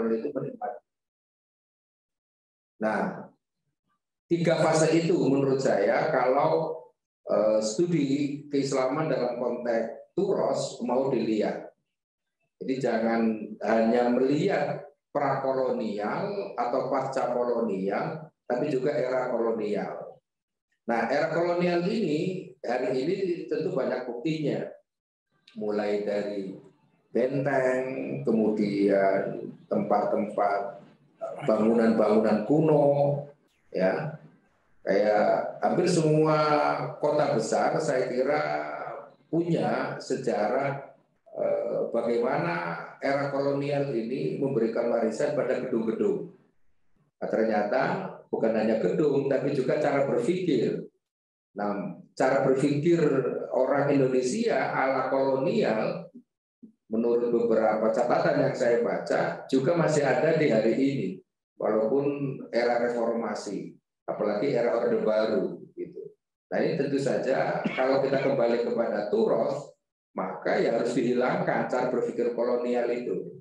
kolonial itu menikmati. Nah, 3 fase itu menurut saya kalau studi keislaman dalam konteks turos mau dilihat. Jadi jangan hanya melihat prakolonial atau pasca kolonial, tapi juga era kolonial. Nah, era kolonial ini hari ini tentu banyak buktinya, mulai dari benteng, kemudian tempat-tempat bangunan-bangunan kuno, ya, kayak hampir semua kota besar saya kira punya sejarah bagaimana era kolonial ini memberikan warisan pada gedung-gedung. Nah, ternyata bukan hanya gedung, tapi juga cara berpikir. Nah, cara berpikir orang Indonesia ala kolonial, menurut beberapa catatan yang saya baca, juga masih ada di hari ini, walaupun era reformasi, apalagi era Orde Baru. Gitu. Nah, ini tentu saja kalau kita kembali kepada turos, maka ya harus dihilangkan cara berpikir kolonial itu.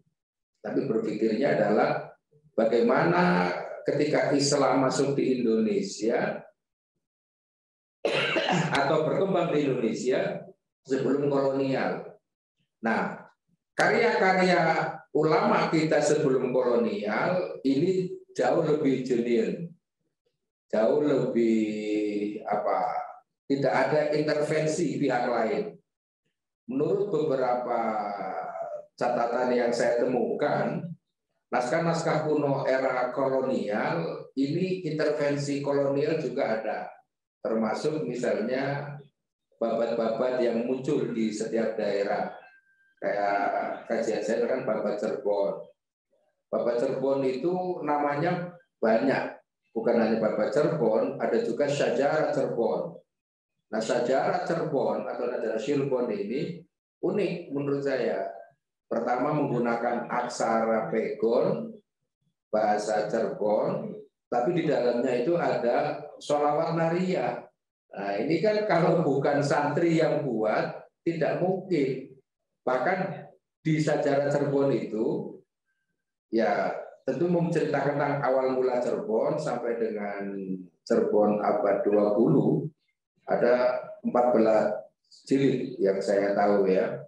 Tapi berpikirnya adalah bagaimana ketika Islam masuk di Indonesia atau berkembang di Indonesia sebelum kolonial. Nah, karya-karya ulama kita sebelum kolonial ini jauh lebih genuine, jauh lebih tidak ada intervensi pihak lain. Menurut beberapa catatan yang saya temukan, naskah-naskah kuno era kolonial ini intervensi kolonial juga ada. Termasuk misalnya babat-babat yang muncul di setiap daerah. Kayak kajian saya kan babat Cirebon. Babat Cirebon itu namanya banyak. Bukan hanya babat Cirebon, ada juga Syajarah Cirebon. Nah, Syajarah Cirebon atau Syajarah Cirebon ini unik menurut saya. Pertama menggunakan aksara pegon, bahasa Cirebon, tapi di dalamnya itu ada sholawat nariyah. Nah, ini kan kalau bukan santri yang buat, tidak mungkin. Bahkan di Syajarah Cirebon itu, ya tentu menceritakan tentang awal mula Cirebon sampai dengan Cirebon abad 20, ada 14 jilid yang saya tahu ya.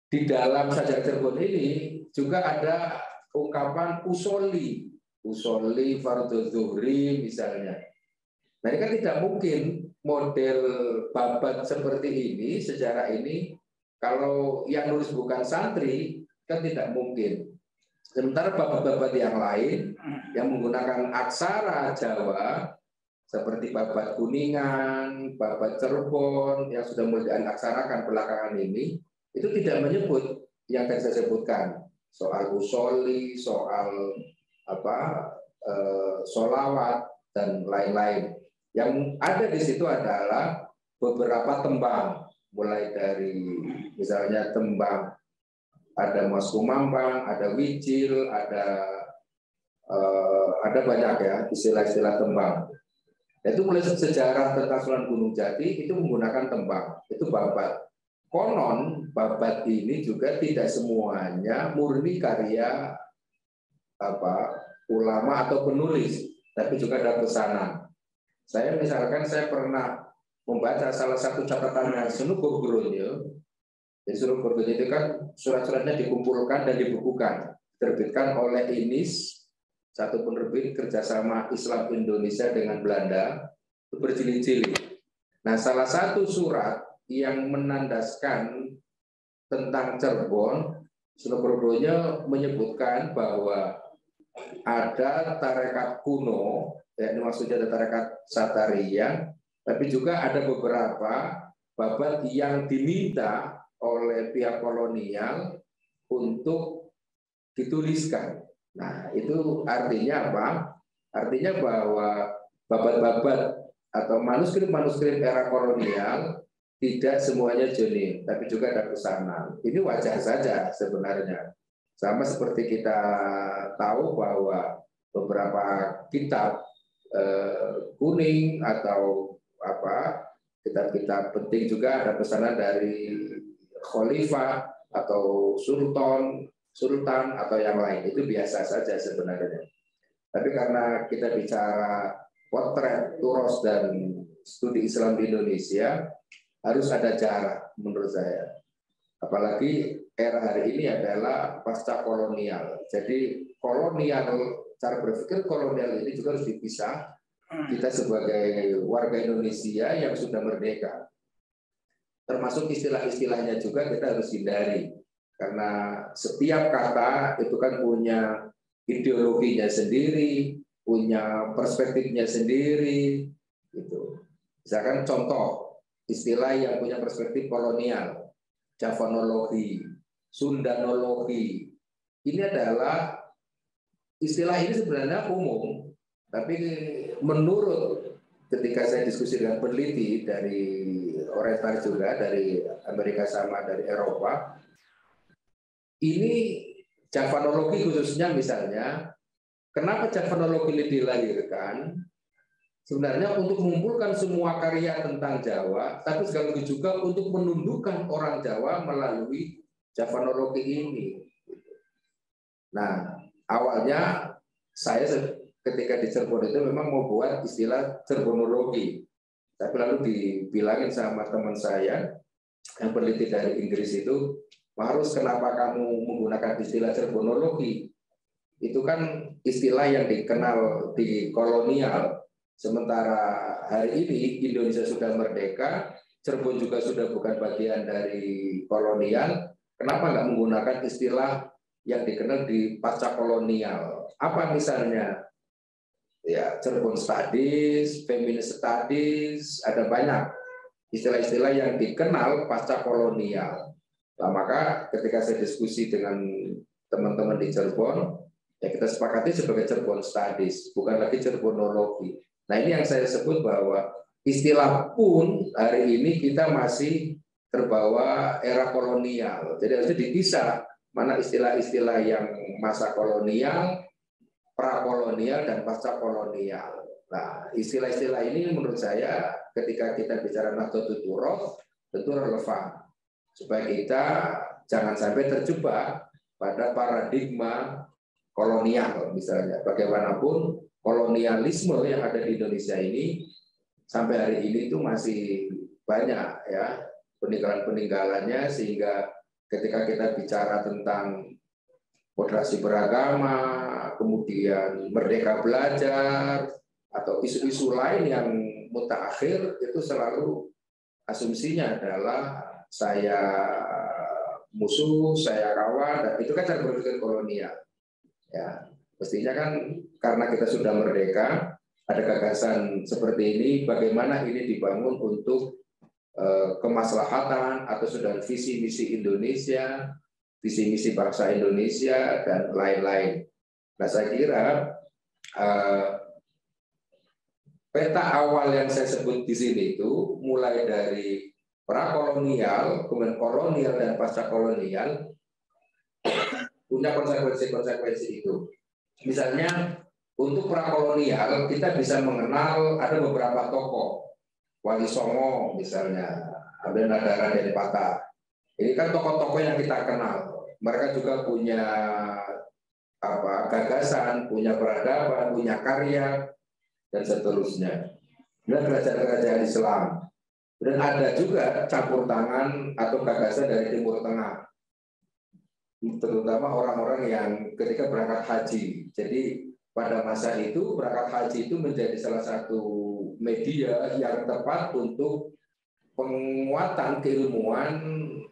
Di dalam Syajarah Cirebon ini juga ada ungkapan usoli fardhu zuhri misalnya. Nah, ini kan tidak mungkin model babat seperti ini, sejarah ini, kalau yang nulis bukan santri, kan tidak mungkin. Sementara babat-babat yang lain yang menggunakan aksara Jawa, seperti babat Kuningan, babat Cirebon, yang sudah mulai diaksarakan belakangan ini, itu tidak menyebut yang tadi saya sebutkan, soal usoli, soal sholawat, dan lain-lain. Yang ada di situ adalah beberapa tembang, mulai dari misalnya tembang ada Mas Kumambang, ada Wijil, ada banyak ya istilah-istilah tembang. Itu mulai sejarah tentang Sunan Gunung Jati itu menggunakan tembang, itu babat. Konon babat ini juga tidak semuanya murni karya ulama atau penulis, tapi juga ada pesanan. Saya pernah membaca salah satu catatannya Sunan Bogronyo. Jadi Sunan Bogronyo itu kan surat-suratnya dikumpulkan dan dibukukan, diterbitkan oleh INIS, satu penerbit kerjasama Islam Indonesia dengan Belanda, berjilid-jilid. Nah, salah satu surat yang menandaskan tentang Cirebon, Sunan Bogronyo menyebutkan bahwa ada tarekat kuno, ya, maksudnya ada tarekat Satariyah, tapi juga ada beberapa babat yang diminta oleh pihak kolonial untuk dituliskan. Nah, itu artinya apa? Artinya bahwa babat-babat atau manuskrip-manuskrip era kolonial tidak semuanya genuine, tapi juga ada pesanan. Ini wajar saja sebenarnya. Sama seperti kita tahu bahwa beberapa kitab kuning atau kitab-kitab penting juga ada pesanan dari khalifah atau sultan sultan atau yang lain, itu biasa saja sebenarnya. Tapi karena kita bicara potret Turos dan studi Islam di Indonesia, harus ada jarak menurut saya. Apalagi era hari ini adalah pasca kolonial. Jadi kolonial, cara berpikir kolonial ini juga harus dipisah. Kita sebagai warga Indonesia yang sudah merdeka, termasuk istilah-istilahnya juga kita harus hindari. Karena setiap kata itu kan punya ideologinya sendiri, punya perspektifnya sendiri. Gitu. Misalkan contoh, istilah yang punya perspektif kolonial, Javanologi, Sundanologi. Ini adalah istilah ini sebenarnya umum, tapi menurut ketika saya diskusi dengan peneliti dari Oriental juga, dari Amerika sama dari Eropa, ini Javanologi khususnya misalnya, kenapa Javanologi ini dilahirkan? Sebenarnya untuk mengumpulkan semua karya tentang Jawa, tapi sekaligus juga untuk menundukkan orang Jawa melalui Javanologi ini. Nah, awalnya saya ketika di Cirebon itu memang mau buat istilah Cirebonologi, tapi lalu dibilangin sama teman saya yang peneliti dari Inggris itu, harus kenapa kamu menggunakan istilah Cirebonologi? Itu kan istilah yang dikenal di kolonial. Sementara hari ini Indonesia sudah merdeka, Cirebon juga sudah bukan bagian dari kolonial. Kenapa nggak menggunakan istilah yang dikenal di pasca kolonial? Apa misalnya? Ya, Cirebon Studies, Feminist Studies, ada banyak istilah-istilah yang dikenal pasca kolonial. Nah, maka ketika saya diskusi dengan teman-teman di Cirebon, ya kita sepakati sebagai Cirebon Studies, bukan lagi Cirebonologi. Nah, ini yang saya sebut bahwa istilah pun hari ini kita masih terbawa era kolonial. Jadi harusnya dipisah mana istilah-istilah yang masa kolonial, prakolonial, dan pasca kolonial. Nah, istilah-istilah ini menurut saya ketika kita bicara Nahdlatul Turoth tentu relevan supaya kita jangan sampai terjebak pada paradigma kolonial misalnya. Bagaimanapun kolonialisme yang ada di Indonesia ini sampai hari ini itu masih banyak ya peninggalan-peninggalannya, sehingga ketika kita bicara tentang moderasi beragama, kemudian merdeka belajar, atau isu-isu lain yang mutakhir, itu selalu asumsinya adalah saya musuh, saya kawan, dan itu kan cara berpikir kolonial. Ya, mestinya kan karena kita sudah merdeka, ada gagasan seperti ini, bagaimana ini dibangun untuk kemaslahatan atau sudah visi misi Indonesia, visi misi bangsa Indonesia, dan lain-lain. Nah, saya kira peta awal yang saya sebut di sini itu mulai dari prakolonial, kemudian kolonial, dan pasca kolonial punya konsekuensi-konsekuensi itu. Misalnya untuk prakolonial kita bisa mengenal ada beberapa tokoh, Wali Songo misalnya, ada Nadara Denpasar. Ini kan tokoh-tokoh yang kita kenal. Mereka juga punya gagasan, punya peradaban, punya karya, dan seterusnya. Dan kerajaan-kerajaan Islam. Dan ada juga campur tangan atau gagasan dari Timur Tengah, terutama orang-orang yang ketika berangkat haji. Jadi pada masa itu berangkat haji itu menjadi salah satu media yang tepat untuk penguatan keilmuan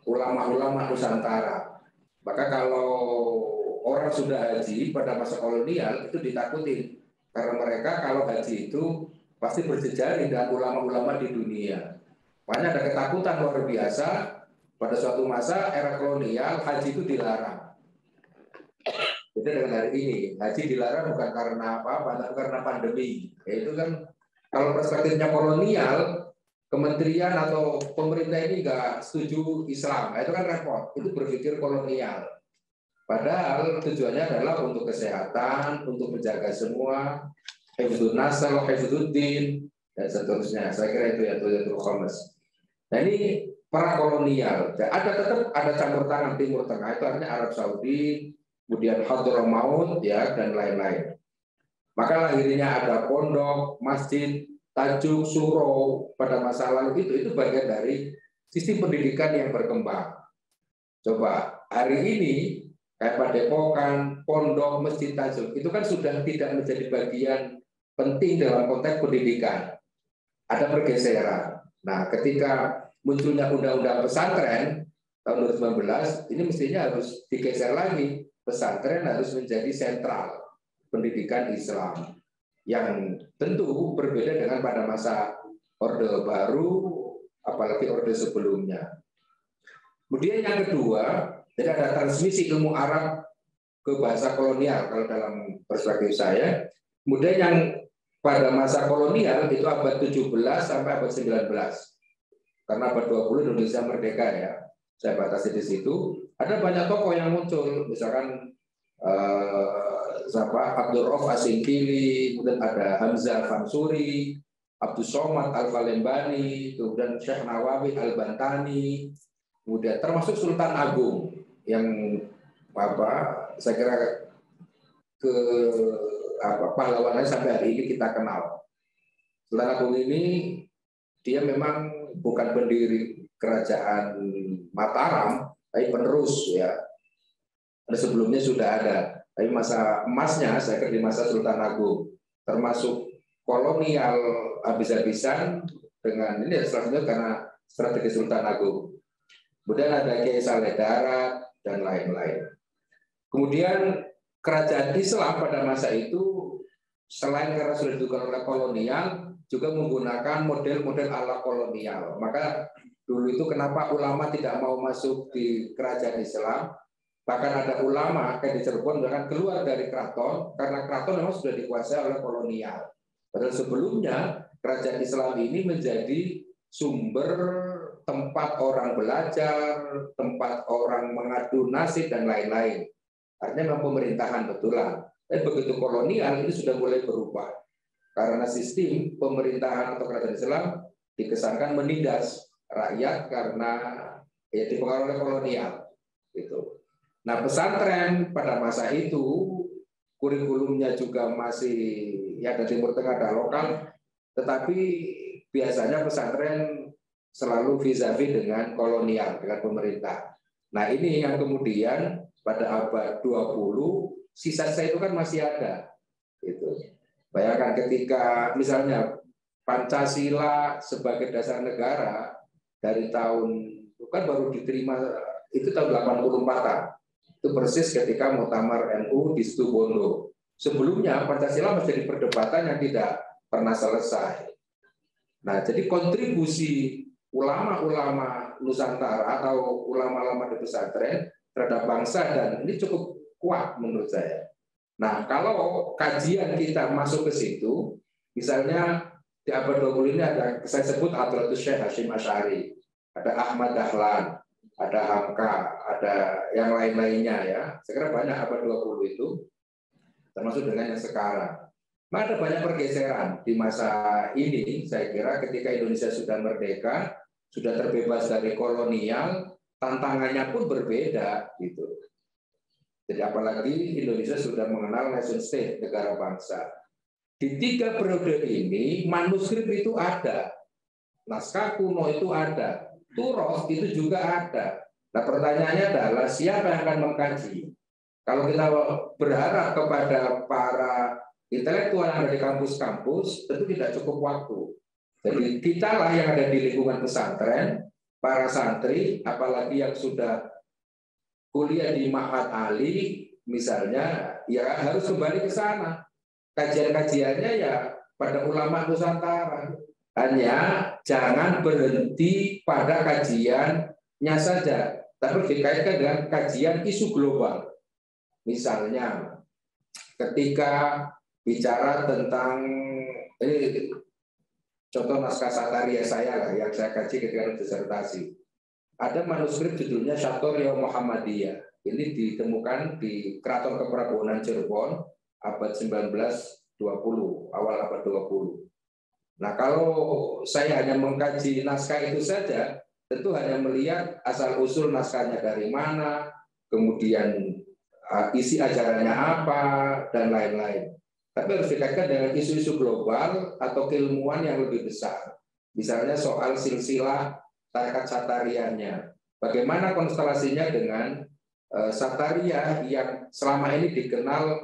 ulama-ulama Nusantara. Maka kalau orang sudah haji pada masa kolonial itu ditakutin, karena mereka kalau haji itu pasti berjejaring dengan ulama-ulama di dunia. Makanya ada ketakutan luar biasa pada suatu masa era kolonial haji itu dilarang. Beda dengan hari ini, haji dilarang bukan karena apa-apa, tapi karena pandemi. Itu kan kalau perspektifnya kolonial, kementerian atau pemerintah ini nggak setuju Islam, itu kan repot. Itu berpikir kolonial. Padahal tujuannya adalah untuk kesehatan, untuk menjaga semua, hifdzun nasal, hifdzuddin, dan seterusnya. Saya kira itu ya Tujuatul Khamas. Nah, ini prakolonial. Ada tetap ada campur tangan Timur Tengah, itu artinya Arab Saudi, kemudian Hadramaut ya dan lain-lain. Maka akhirnya ada pondok, masjid, tajuk, surau pada masa lalu itu bagian dari sistem pendidikan yang berkembang. Coba hari ini kayak Padepokan, pondok, masjid, tajuk itu kan sudah tidak menjadi bagian penting dalam konteks pendidikan. Ada pergeseran. Nah, ketika munculnya undang-undang pesantren tahun 2019, ini mestinya harus digeser lagi. Pesantren harus menjadi sentral pendidikan Islam yang tentu berbeda dengan pada masa Orde Baru, apalagi Orde sebelumnya. Kemudian yang kedua, jadi ada transmisi ilmu Arab ke bahasa kolonial kalau dalam perspektif saya. Kemudian yang pada masa kolonial itu abad 17 sampai abad 19. Karena abad 20 Indonesia merdeka ya. Saya batasi di situ. Ada banyak tokoh yang muncul, misalkan Abdul Rauf Asingkili, kemudian ada Hamzah Fansuri, Abdul Somad Al-Falembani, kemudian Syekh Nawawi Al-Bantani, kemudian termasuk Sultan Agung yang saya kira pahlawannya sampai hari ini kita kenal. Sultan Agung ini dia memang bukan pendiri kerajaan Mataram, tapi penerus ya. Sebelumnya sudah ada, tapi masa emasnya saya kira di masa Sultan Agung, termasuk kolonial habis-habisan dengan ini selanjutnya karena strategi Sultan Agung. Kemudian ada Kiai Saleh Darat dan lain-lain. Kemudian kerajaan Islam pada masa itu selain karena sudah didukung oleh kolonial, juga menggunakan model-model ala kolonial. Maka dulu itu kenapa ulama tidak mau masuk di kerajaan Islam? Bahkan ada ulama kayak di Cirebon bahkan keluar dari keraton karena keraton memang sudah dikuasai oleh kolonial. Padahal sebelumnya kerajaan Islam ini menjadi sumber tempat orang belajar, tempat orang mengadu nasib dan lain-lain. Artinya memang pemerintahan betulan. Tapi begitu kolonial ini sudah mulai berubah. Karena sistem pemerintahan atau kerajaan Islam dikesankan menindas rakyat karena ya dipengaruhi oleh kolonial. Gitu. Nah, pesantren pada masa itu kurikulumnya juga masih ya dari Timur Tengah dan lokal, tetapi biasanya pesantren selalu vis-a-vis dengan kolonial, dengan pemerintah. Nah, ini yang kemudian pada abad 20 sisa-sisa itu kan masih ada. Gitu. Bayangkan ketika misalnya Pancasila sebagai dasar negara dari tahun kan baru diterima itu tahun 84. Itu persis ketika Muktamar NU di Situbondo. Sebelumnya Pancasila menjadi perdebatan yang tidak pernah selesai. Nah, jadi kontribusi ulama-ulama Nusantara atau ulama-ulama di pesantren terhadap bangsa dan ini cukup kuat menurut saya. Nah, kalau kajian kita masuk ke situ, misalnya di abad 20 ini ada saya sebut Hadratus Syekh Hasyim Asy'ari, ada Ahmad Dahlan, ada Hamka, ada yang lain-lainnya ya. Saya kira banyak abad 20 itu, termasuk dengan yang sekarang. Nah, ada banyak pergeseran di masa ini, saya kira ketika Indonesia sudah merdeka, sudah terbebas dari kolonial, tantangannya pun berbeda gitu. Jadi apalagi Indonesia sudah mengenal nation state, negara bangsa. Di 3 periode ini manuskrip itu ada, naskah kuno itu ada, turos itu juga ada. Nah, pertanyaannya adalah siapa yang akan mengkaji? Kalau kita berharap kepada para intelektual yang ada di kampus-kampus, tentu tidak cukup waktu. Jadi kitalah yang ada di lingkungan pesantren, para santri, apalagi yang sudah kuliah di Ma'had Ali, misalnya, ya harus kembali ke sana. Kajian-kajiannya ya pada ulama Nusantara. Hanya jangan berhenti pada kajiannya saja, tapi dikaitkan dengan kajian isu global. Misalnya, ketika bicara tentang ini contoh naskah Sataria saya lah yang saya kaji ketika disertasi. Ada manuskrip judulnya Syatoria Muhammadiyah. Ini ditemukan di Keraton Keprabonan Cirebon abad 1920, awal abad 20. Nah, kalau saya hanya mengkaji naskah itu saja, tentu hanya melihat asal-usul naskahnya dari mana, kemudian isi ajarannya apa, dan lain-lain. Tapi harus dikaitkan dengan isu-isu global atau keilmuan yang lebih besar. Misalnya soal silsilah tarekat Satariyahnya. Bagaimana konstelasinya dengan Satariyah yang selama ini dikenal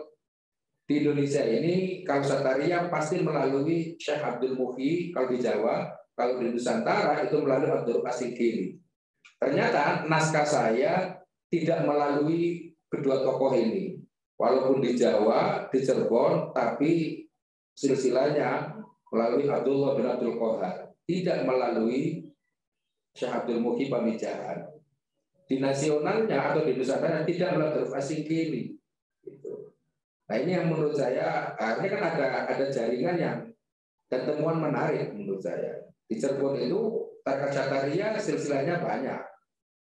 di Indonesia ini, kalau Satariyah pasti melalui Syekh Abdul Muhyi kalau di Jawa, kalau di Nusantara itu melalui Abdul Qasim. Ternyata naskah saya tidak melalui kedua tokoh ini. Walaupun di Jawa, di Cirebon, tapi silsilahnya melalui Abdullah bin Abdul Qahar, tidak melalui Syekh Abdul Muhyi Pamijahan. Di nasionalnya atau di Nusantara tidak melalui Abdul Qasim. Nah ini yang menurut saya, ini kan ada jaringan yang dan temuan menarik menurut saya. Di Cirebon itu tarekat Satariyah silsilahnya banyak.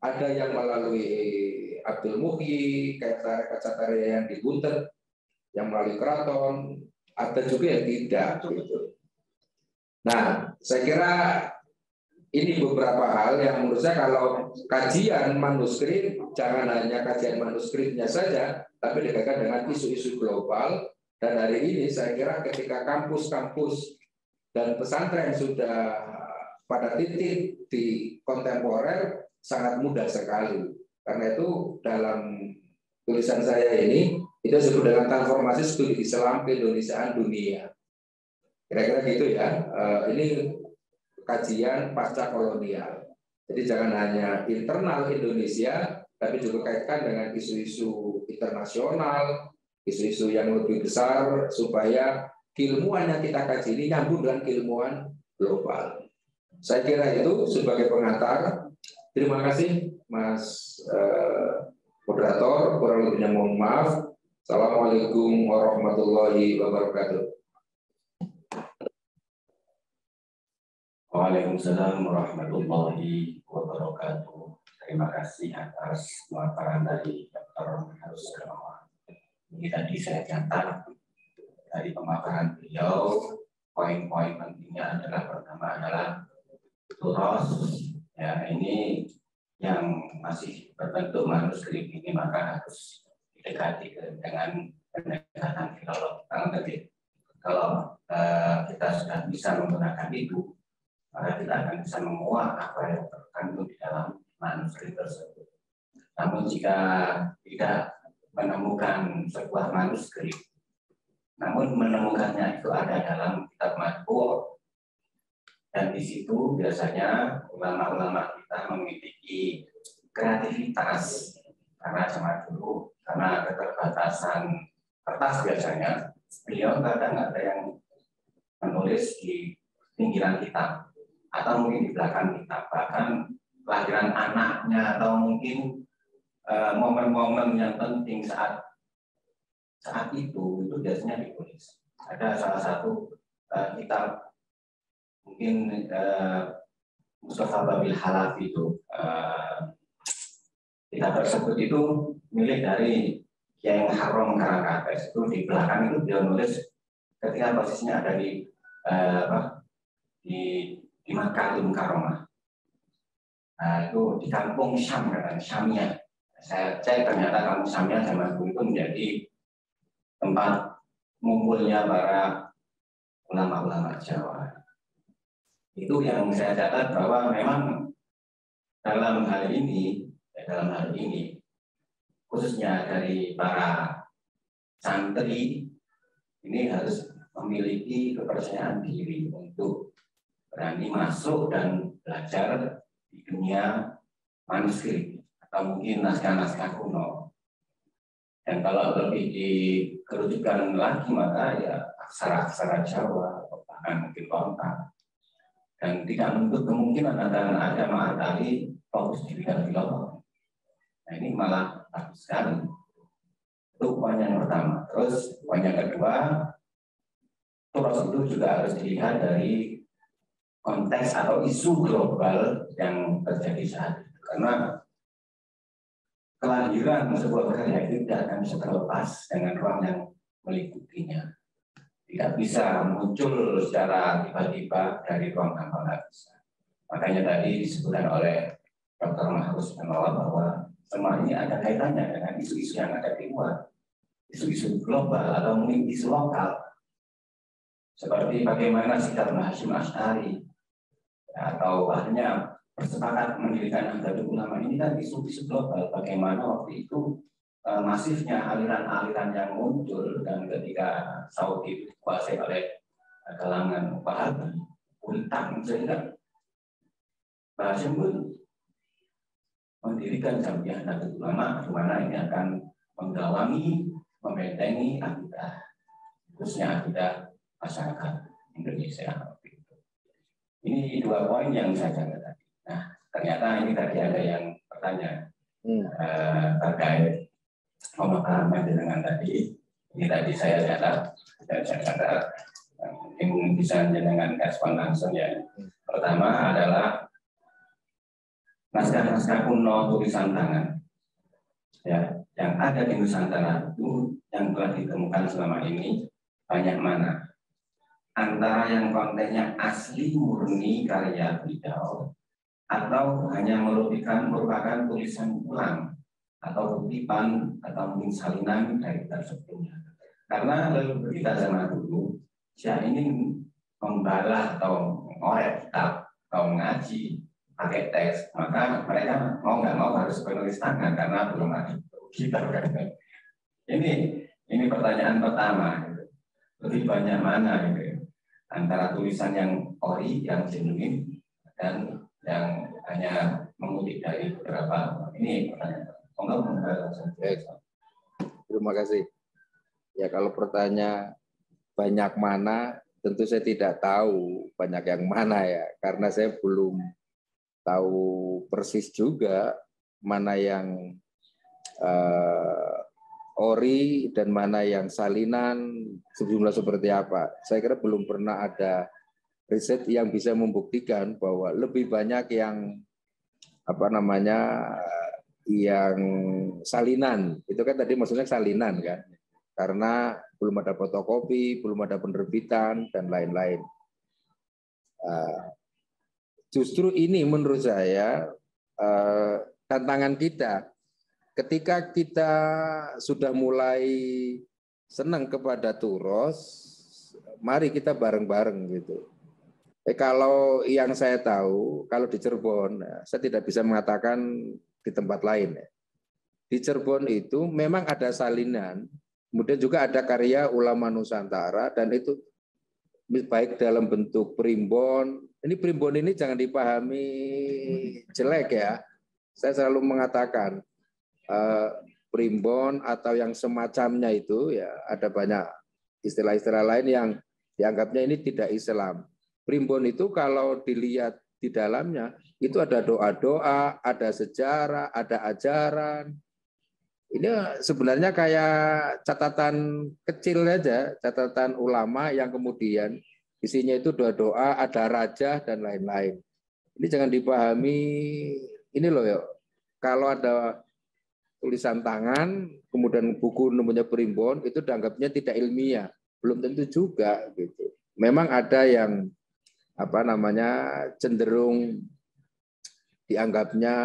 Ada yang melalui Abdul Muhyi, kayak tarekat Satariyah yang di Buntet, yang melalui keraton, ada juga yang tidak. Gitu. Nah, saya kira ini beberapa hal yang menurut saya kalau kajian manuskrip, jangan hanya kajian manuskripnya saja, tapi dikaitkan dengan isu-isu global. Dan hari ini saya kira ketika kampus-kampus dan pesantren sudah pada titik di kontemporer, sangat mudah sekali. Karena itu dalam tulisan saya ini, itu disebut dengan transformasi studi Islam keindonesiaan dunia. Kira-kira gitu ya. Ini kajian pasca kolonial. Jadi jangan hanya internal Indonesia, tapi juga kaitkan dengan isu-isu internasional, isu-isu yang lebih besar, supaya keilmuan yang kita kaji ini nyambung dengan keilmuan global. Saya kira itu sebagai pengantar. Terima kasih Mas moderator, kurang lebihnya mohon maaf. Assalamualaikum warahmatullahi wabarakatuh. Waalaikumsalam warahmatullahi wabarakatuh. Terima kasih atas pemaparan dari Dr. Harus Gamawan. Ini tadi saya catat dari pemaparan beliau, poin-poin pentingnya adalah pertama adalah turos. Ya, ini yang masih berbentuk manuskrip ini maka harus didekati dengan pendekatan filologi. Kalau kita sudah bisa menggunakan itu, maka kita akan bisa menguak apa yang terkandung di dalam manuskrip tersebut. Namun jika tidak menemukan sebuah manuskrip, namun menemukannya itu ada dalam kitab matbu', dan di situ biasanya ulama-ulama kita memiliki kreativitas karena zaman dulu, karena keterbatasan kertas biasanya, beliau kadang ada yang menulis di pinggiran kitab atau mungkin di belakang kitab, bahkan kelahiran anaknya atau mungkin momen-momen yang penting saat itu biasanya ditulis. Ada salah satu kitab mungkin Mustafa Babil Halaf itu, kitab tersebut itu milik dari Kiai Muharram Karangkates. Itu di belakang itu dia nulis ketika posisinya ada di Makkah Mukarramah. Nah, itu di kampung Syam, katanya Syamia. Saya cek ternyata kampung Syamia zaman dulu itu menjadi tempat ngumpulnya para ulama-ulama Jawa. Itu yang saya catat bahwa memang dalam hal ini khususnya dari para santri ini harus memiliki kepercayaan diri untuk berani masuk dan belajar di dunia manuskrip atau mungkin naskah-naskah kuno. Dan kalau lebih dikerucutkan lagi maka ya aksara-aksara Jawa atau bahkan mungkin kontak. Dan tidak menutup kemungkinan ada ma'atali fokus di bidang filologi. Nah ini malah bagus sekali. Itu poin yang pertama. Terus poin yang kedua, turos itu juga harus dilihat dari konteks atau isu global yang terjadi saat itu. Karena kelahiran sebuah karya itu tidak akan bisa terlepas dengan ruang yang melingkupinya. Tidak bisa muncul secara tiba-tiba dari ruang tanpa bisa. Makanya tadi disebutkan oleh Dr. Mahrus bahwa semua ini ada kaitannya dengan isu-isu yang ada di luar, isu-isu global atau mungkin isu lokal. Seperti bagaimana sikap Hasyim Asy'ari atau akhirnya bersepakat mendirikan Nahdlatul Ulama ini kan isu-isu global. Bagaimana waktu itu masifnya aliran-aliran yang muncul dan ketika Saudi dikuasai oleh kalangan Wahabi, Untak, sehingga Hasyim pun mendirikan Jamiah Nahdlatul Ulama di mana ini akan menggawangi, membentengi akidah, khususnya akidah masyarakat Indonesia. Ini 2 poin yang saya jaga tadi. Nah, ternyata ini tadi ada yang bertanya terkait pemahaman dengan tadi. Ini tadi saya catat dan saya catat mungkin bisa dengan respon langsung ya. Pertama adalah naskah-naskah kuno tulisan tangan ya yang ada di Nusantara itu yang telah ditemukan selama ini banyak mana, antara yang kontennya asli murni karya beliau atau hanya merupakan tulisan ulang atau kutipan atau mungkin salinan dari kitab sebelumnya. Karena leluhur kita zaman dulu saya ingin membalah atau mengorek kitab atau mengaji pakai teks, maka mereka mau nggak mau harus penulis tangan karena belum ada kitab. Ini pertanyaan pertama. Lebih banyak mana gitu, antara tulisan yang ori, yang genuine, dan yang hanya mengutip dari beberapa. Ini pertanyaan. Terima kasih. Ya kalau pertanyaan banyak mana, tentu saya tidak tahu banyak yang mana ya, karena saya belum tahu persis juga mana yang ori dan mana yang salinan, sejumlah seperti apa. Saya kira belum pernah ada riset yang bisa membuktikan bahwa lebih banyak yang yang salinan. Itu kan tadi maksudnya salinan kan. Karena belum ada fotokopi, belum ada penerbitan dan lain-lain. Justru ini menurut saya tantangan kita. Ketika kita sudah mulai senang kepada turos, mari kita bareng-bareng gitu. Kalau yang saya tahu, kalau di Cirebon, saya tidak bisa mengatakan di tempat lain. Di Cirebon itu memang ada salinan, kemudian juga ada karya ulama Nusantara, dan itu baik dalam bentuk primbon. Ini primbon ini jangan dipahami jelek ya. Saya selalu mengatakan, primbon atau yang semacamnya itu ya ada banyak istilah-istilah lain yang dianggapnya ini tidak Islam. Primbon itu kalau dilihat di dalamnya itu ada doa-doa, ada sejarah, ada ajaran. Ini sebenarnya kayak catatan kecil aja, catatan ulama yang kemudian isinya itu doa-doa, ada raja dan lain-lain. Ini jangan dipahami ini loh ya. Kalau ada tulisan tangan, kemudian buku namanya primbon, itu dianggapnya tidak ilmiah. Belum tentu juga gitu. Memang ada yang cenderung dianggapnya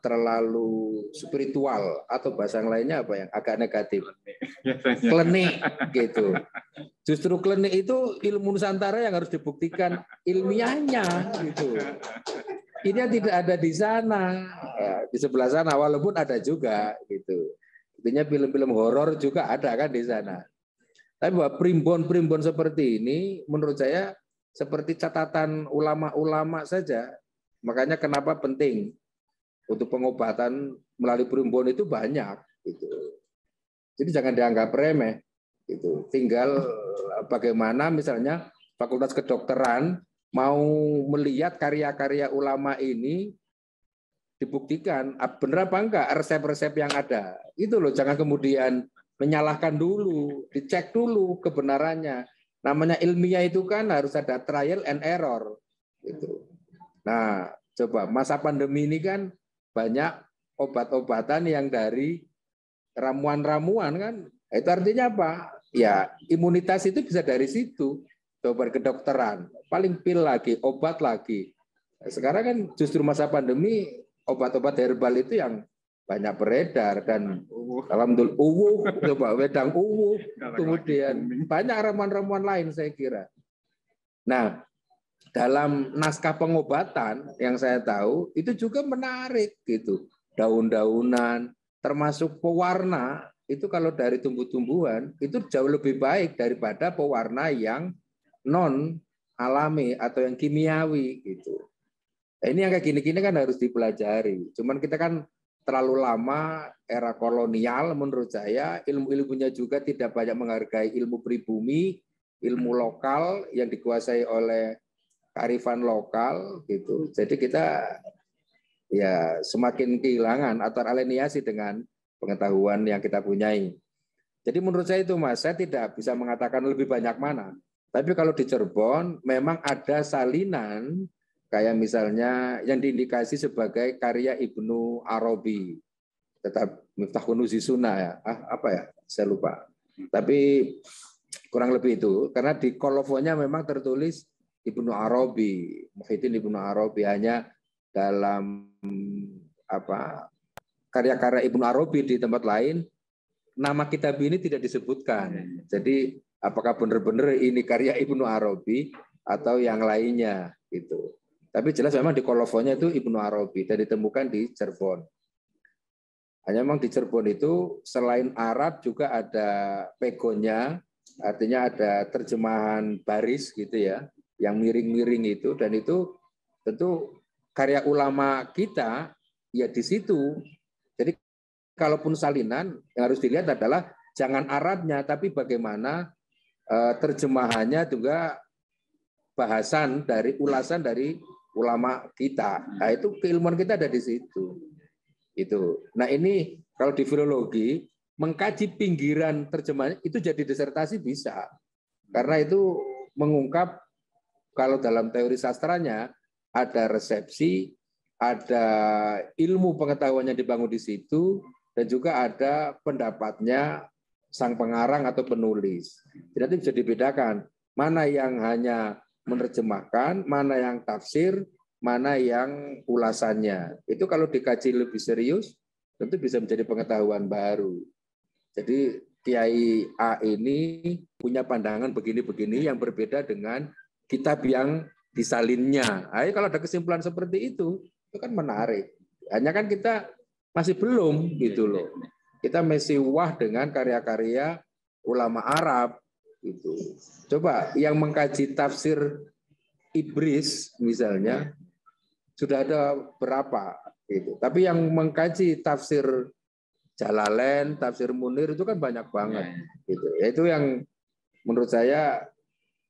terlalu spiritual atau bahasa yang lainnya yang agak negatif. Klenik gitu. Justru klenik itu ilmu Nusantara yang harus dibuktikan ilmiahnya gitu. Ini tidak ada di sana, ya, di sebelah sana, walaupun ada juga gitu. Intinya film-film horor juga ada kan di sana. Tapi bahwa primbon-primbon seperti ini, menurut saya seperti catatan ulama-ulama saja. Makanya kenapa penting untuk pengobatan melalui primbon itu banyak. Gitu. Jadi jangan dianggap remeh. Gitu. Tinggal bagaimana misalnya Fakultas Kedokteran mau melihat karya-karya ulama ini dibuktikan benar apa enggak resep-resep yang ada. Itu loh, jangan kemudian menyalahkan dulu, dicek dulu kebenarannya. Namanya ilmiah itu kan harus ada trial and error. Gitu. Nah, coba masa pandemi ini kan banyak obat-obatan yang dari ramuan-ramuan kan. Itu artinya apa? Ya, imunitas itu bisa dari situ. Obat kedokteran, paling pil lagi, obat lagi. Sekarang kan justru masa pandemi obat-obat herbal itu yang banyak beredar dan alhamdulillah coba wedang kemudian banyak ramuan-ramuan lain saya kira. Nah, dalam naskah pengobatan yang saya tahu itu juga menarik gitu. Daun-daunan termasuk pewarna itu kalau dari tumbuh-tumbuhan itu jauh lebih baik daripada pewarna yang non alami atau yang kimiawi gitu. Nah, ini yang kayak gini-gini kan harus dipelajari. Cuman kita kan terlalu lama era kolonial menurut saya, ilmu-ilmunya juga tidak banyak menghargai ilmu pribumi, ilmu lokal yang dikuasai oleh kearifan lokal gitu. Jadi kita ya semakin kehilangan atau aliniasi dengan pengetahuan yang kita punyai. Jadi menurut saya itu Mas, saya tidak bisa mengatakan lebih banyak mana. Tapi kalau di Cirebon memang ada salinan kayak misalnya yang diindikasi sebagai karya Ibnu Arabi. Tetap Miftahun Uzisuna ya. Apa ya? Saya lupa. Tapi kurang lebih itu karena di kolofonya memang tertulis Ibnu Arabi, Muhyiddin Ibnu Arabi, hanya dalam karya-karya Ibnu Arabi di tempat lain nama kitab ini tidak disebutkan. Jadi apakah benar-benar ini karya Ibnu Arabi atau yang lainnya gitu. Tapi jelas memang di kolofonya itu Ibnu Arabi dan ditemukan di Cirebon. Hanya memang di Cirebon itu selain Arab juga ada pegonya, artinya ada terjemahan baris gitu ya, yang miring-miring itu, dan itu tentu karya ulama kita ya di situ. Jadi kalaupun salinan yang harus dilihat adalah jangan Arabnya, tapi bagaimana terjemahannya juga bahasan dari ulasan dari ulama kita. Nah, itu keilmuan kita ada di situ. Itu. Nah, ini kalau di filologi mengkaji pinggiran terjemahan itu jadi disertasi bisa. Karena itu mengungkap kalau dalam teori sastranya ada resepsi, ada ilmu pengetahuan yang dibangun di situ, dan juga ada pendapatnya sang pengarang atau penulis. Jadi bisa dibedakan mana yang hanya menerjemahkan, mana yang tafsir, mana yang ulasannya. Itu kalau dikaji lebih serius, tentu bisa menjadi pengetahuan baru. Jadi Kiai A ini punya pandangan begini-begini yang berbeda dengan kitab yang disalinnya. Nah, kalau ada kesimpulan seperti itu kan menarik. Hanya kan kita masih belum gitu loh. Kita masih wah dengan karya-karya ulama Arab gitu. Coba yang mengkaji tafsir Ibris misalnya sudah ada berapa gitu. Tapi yang mengkaji tafsir Jalalain, tafsir Munir itu kan banyak banget gitu. Itu yang menurut saya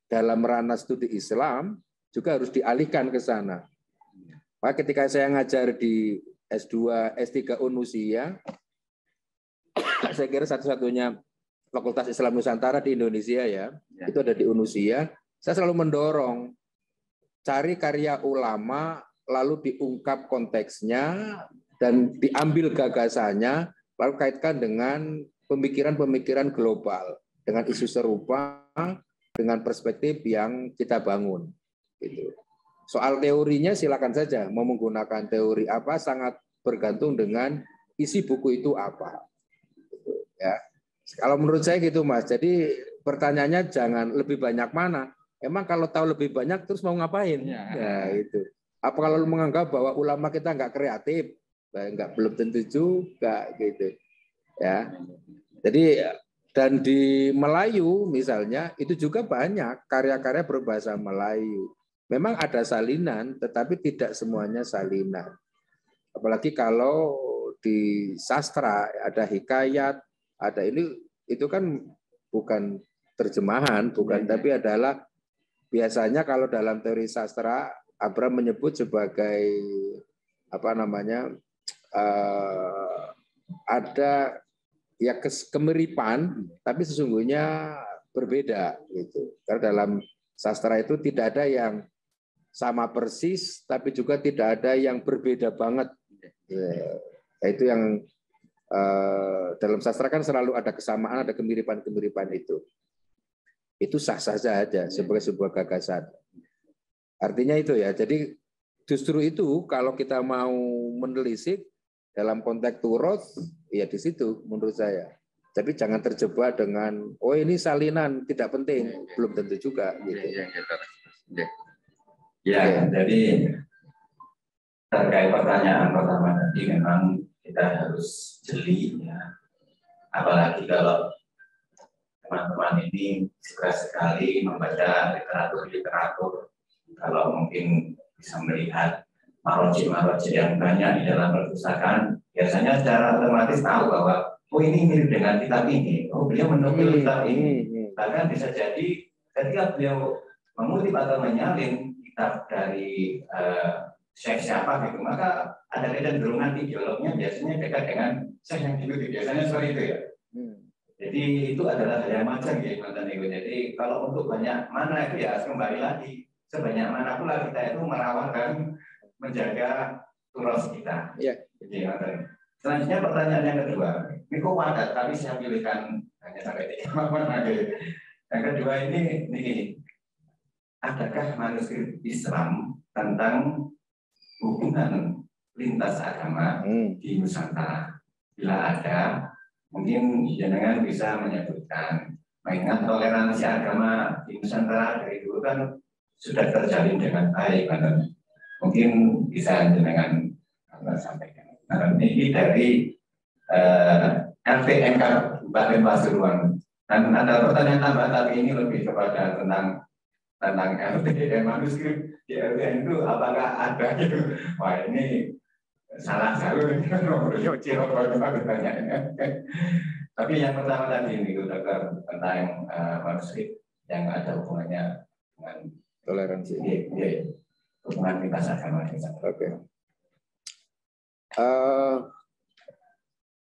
dalam ranah studi Islam juga harus dialihkan ke sana. Maka ketika saya ngajar di S2, S3 Unusia, saya kira satu-satunya Fakultas Islam Nusantara di Indonesia ya, itu ada di Unusia. Saya selalu mendorong cari karya ulama, lalu diungkap konteksnya dan diambil gagasannya, lalu kaitkan dengan pemikiran-pemikiran global dengan isu serupa, dengan perspektif yang kita bangun. Gitu. Soal teorinya silakan saja, mau menggunakan teori apa sangat bergantung dengan isi buku itu apa. Gitu, ya. Kalau menurut saya gitu Mas. Jadi pertanyaannya jangan lebih banyak mana. Emang kalau tahu lebih banyak terus mau ngapain? Ya itu. Apa kalau menganggap bahwa ulama kita nggak kreatif? Belum tentu juga gitu. Ya. Jadi dan di Melayu misalnya itu juga banyak karya-karya berbahasa Melayu. Memang ada salinan, tetapi tidak semuanya salinan. Apalagi kalau di sastra ada hikayat, ada ini itu kan bukan terjemahan, bukan, tapi adalah biasanya kalau dalam teori sastra Abraham menyebut sebagai apa namanya ada ya kemiripan, tapi sesungguhnya berbeda gitu. Karena dalam sastra itu tidak ada yang sama persis, tapi juga tidak ada yang berbeda banget. Ya, itu yang dalam sastra kan selalu ada kesamaan, ada kemiripan-kemiripan itu. Itu sah-sah saja sebagai sebuah gagasan. Artinya itu ya. Jadi justru itu kalau kita mau menelisik dalam konteks turut, ya di situ menurut saya. Tapi jangan terjebak dengan, oh ini salinan tidak penting, belum tentu juga. Gitu. Ya, jadi terkait pertanyaan pertama tadi memang kita harus jeli, ya. Apalagi kalau teman-teman ini suka sekali membaca literatur. Kalau mungkin bisa melihat marojik yang banyak di dalam perpustakaan, biasanya secara otomatis tahu bahwa oh ini mirip dengan kitab ini, oh beliau menukil kitab ini. Bahkan bisa jadi ketika beliau mengutip atau menyalin kitab dari siapa gitu, maka ada kecenderungan dialognya biasanya dekat dengan syekh yang diikuti, biasanya seperti itu ya. Jadi itu adalah hal yang wajar ya mantan ego. Jadi kalau untuk banyak mana itu ya kembali lagi sebanyak mana pula kita itu merawat dan menjaga turas kita. Ya. Jadi selanjutnya pertanyaan yang kedua, ini kok wadah tapi saya pilihkan hanya sampai 3 lagi. Yang kedua ini adakah manuskrip Islam tentang hubungan lintas agama di Nusantara? Bila ada, mungkin jenengan bisa menyebutkan. Mengingat toleransi agama di Nusantara dari dulu kan sudah terjalin dengan baik, mungkin bisa jenengan sampaikan. Nah, ini dari LPMK Kabupaten Pasuruan. Dan ada pertanyaan tambahan, tapi ini lebih kepada tentang LPM manuskrip di LPM itu apakah ada gitu. Wah ini salah satu tapi yang pertama tadi ini tentang manuskrip yang ada hubungannya dengan toleransi, hubungan lintas agama. Oke.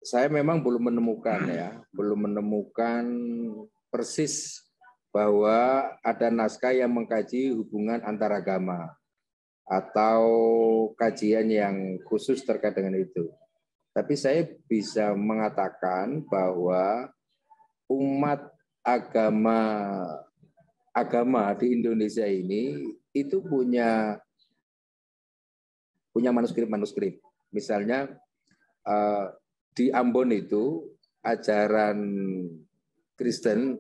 Saya memang belum menemukan persis bahwa ada naskah yang mengkaji hubungan antaragama atau kajian yang khusus terkait dengan itu. Tapi saya bisa mengatakan bahwa umat agama di Indonesia ini itu punya manuskrip. Misalnya di Ambon itu ajaran Kristen,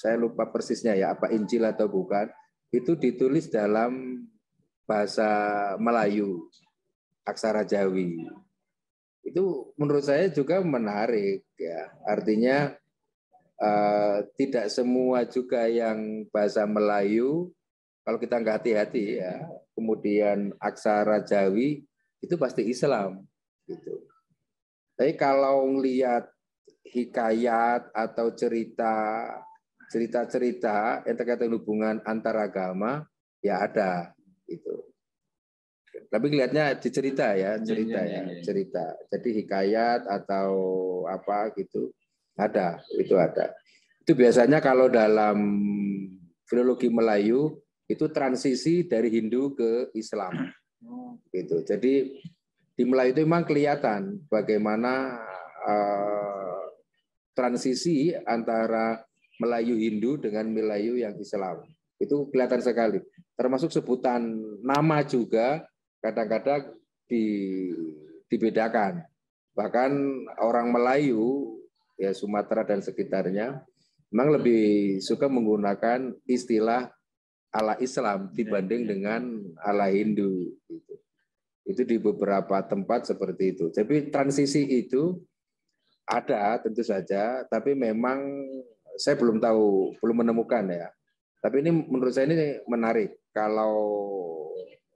saya lupa persisnya ya, apa Injil atau bukan, itu ditulis dalam bahasa Melayu, aksara Jawi. Itu menurut saya juga menarik ya. Artinya tidak semua juga yang bahasa Melayu, kalau kita nggak hati-hati ya, kemudian aksara Jawi itu pasti Islam gitu. Tapi kalau lihat hikayat atau cerita-cerita yang terkait dengan hubungan antaragama ya ada itu. Tapi kelihatannya di cerita. Jadi hikayat atau apa gitu ada. Itu biasanya kalau dalam filologi Melayu itu transisi dari Hindu ke Islam. Gitu. Jadi di Melayu itu memang kelihatan bagaimana transisi antara Melayu Hindu dengan Melayu yang Islam. Itu kelihatan sekali. Termasuk sebutan nama juga kadang-kadang dibedakan. Bahkan orang Melayu, ya Sumatera dan sekitarnya, memang lebih suka menggunakan istilah ala Islam dibanding dengan ala Hindu. Itu di beberapa tempat seperti itu. Tapi transisi itu ada tentu saja, tapi memang saya belum menemukan ya. Tapi ini menurut saya ini menarik. Kalau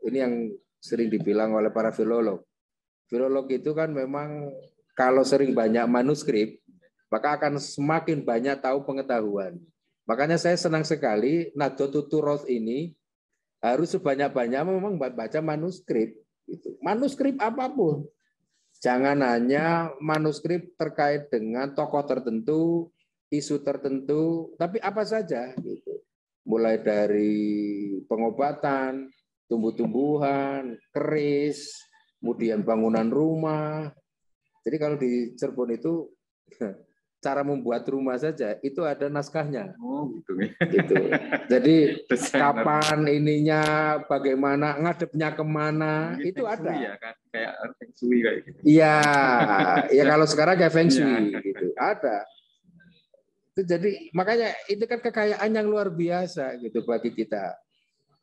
ini yang sering dibilang oleh para filolog. Filolog itu kan memang kalau sering banyak manuskrip, maka akan semakin banyak tahu pengetahuan. Makanya saya senang sekali Nahdlatul Turoth ini harus sebanyak-banyak memang baca manuskrip. Manuskrip apapun. Jangan hanya manuskrip terkait dengan tokoh tertentu, isu tertentu, tapi apa saja gitu. Mulai dari pengobatan, tumbuh-tumbuhan, keris, kemudian bangunan rumah. Jadi kalau di Cirebon itu cara membuat rumah saja itu ada naskahnya. Oh, gitu. Gitu. Jadi kapan ininya, bagaimana, ngadepnya kemana, Mungkin itu feng ada. shui ya, kan? Kayak feng shui kayak gitu. Iya, ya kalau sekarang kayak feng shui Iya. gitu, ada. Itu jadi makanya itu kan kekayaan yang luar biasa gitu bagi kita.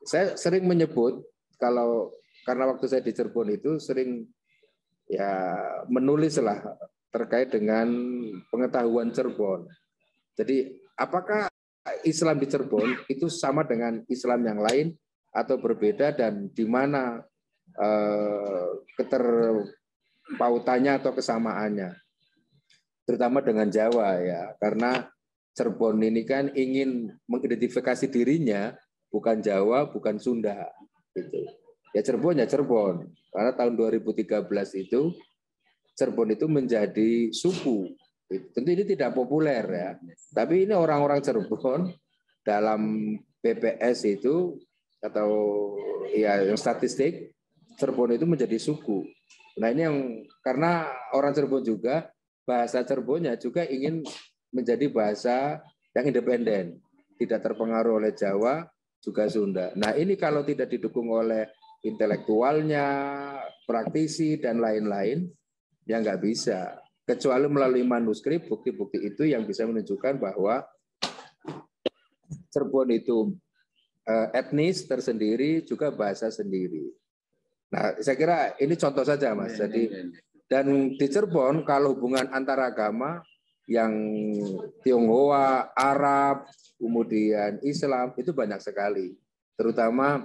Saya sering menyebut karena waktu saya di Cirebon itu sering ya menulis lah terkait dengan pengetahuan Cirebon. Jadi apakah Islam di Cirebon itu sama dengan Islam yang lain atau berbeda dan di mana keterpautannya atau kesamaannya, terutama dengan Jawa ya, karena Cirebon ini kan ingin mengidentifikasi dirinya bukan Jawa, bukan Sunda, gitu. Ya Cirebon ya Cirebon, karena tahun 2013 itu Cirebon itu menjadi suku. Tentu ini tidak populer ya, tapi ini orang-orang Cirebon dalam BPS itu atau ya yang statistik Cirebon itu menjadi suku. Nah ini yang karena orang Cirebon juga bahasa Cirebonnya juga ingin menjadi bahasa yang independen, tidak terpengaruh oleh Jawa juga Sunda. Nah ini kalau tidak didukung oleh intelektualnya, praktisi dan lain-lain, ya nggak bisa. Kecuali melalui manuskrip, bukti-bukti itu yang bisa menunjukkan bahwa Cirebon itu etnis tersendiri, juga bahasa sendiri. Nah, saya kira ini contoh saja, Mas. Jadi, dan di Cirebon, kalau hubungan antara agama yang Tionghoa, Arab, kemudian Islam, itu banyak sekali. Terutama